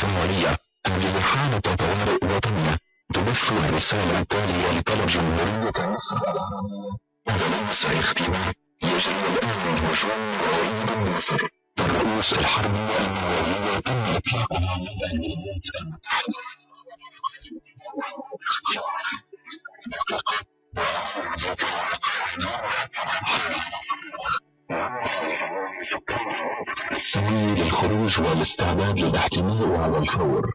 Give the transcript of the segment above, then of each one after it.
جمهورية أم لحالة طوارئ وطنية تبث الرسالة التالية لطلب جمهورية مصر العربية إذا لم يسع اختبار يجري الآن هجوم رهيب مصر. الرؤوس الحربية النووية تم إطلاقها من الولايات المتحدة. السعي للخروج والاستعداد للاحتماء على الفور.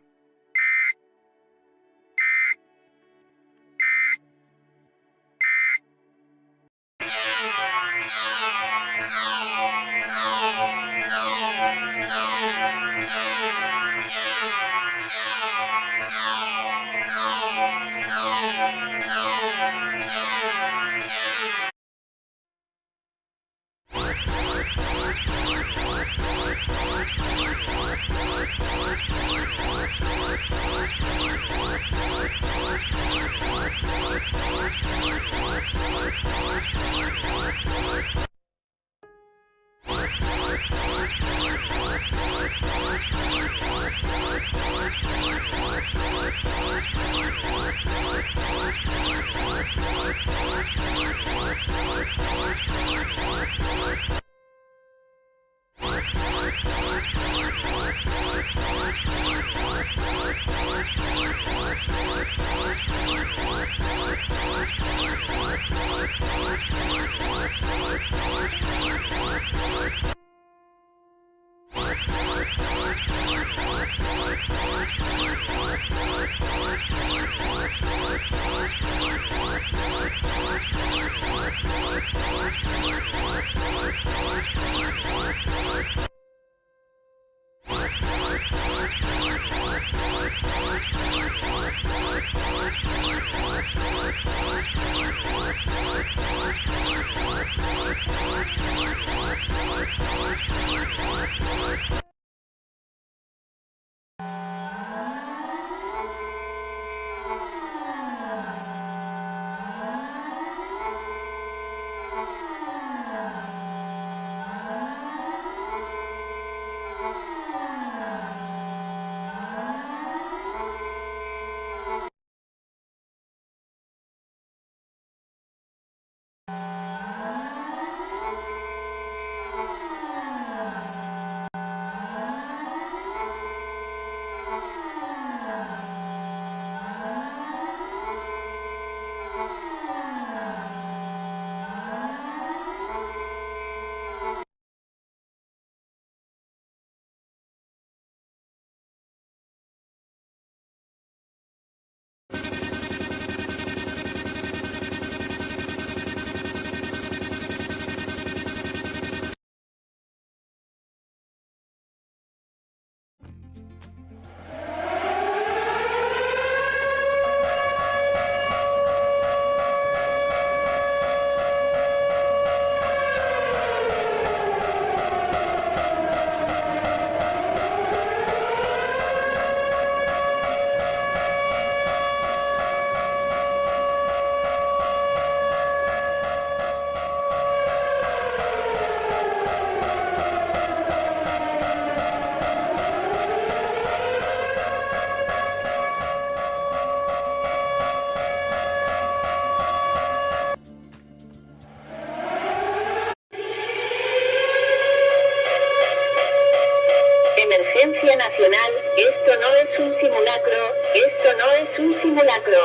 Emergencia nacional, esto no es un simulacro, esto no es un simulacro.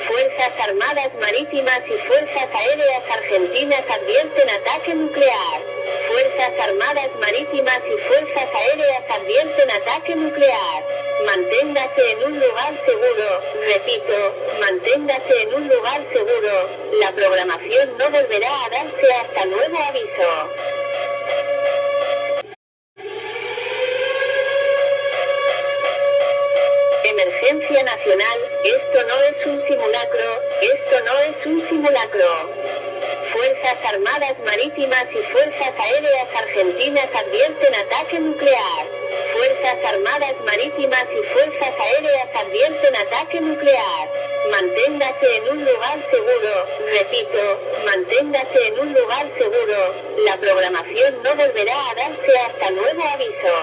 Fuerzas Armadas Marítimas y Fuerzas Aéreas Argentinas advierten ataque nuclear. Fuerzas Armadas Marítimas y Fuerzas Aéreas advierten ataque nuclear. Manténgase en un lugar seguro, repito, manténgase en un lugar seguro. La programación no volverá a darse hasta nuevo aviso. Emergencia nacional, esto no es un simulacro, esto no es un simulacro. Fuerzas Armadas Marítimas y Fuerzas Aéreas Argentinas advierten ataque nuclear. Fuerzas Armadas Marítimas y Fuerzas Aéreas advierten ataque nuclear. Manténgase en un lugar seguro, repito, manténgase en un lugar seguro. La programación no volverá a darse hasta nuevo aviso.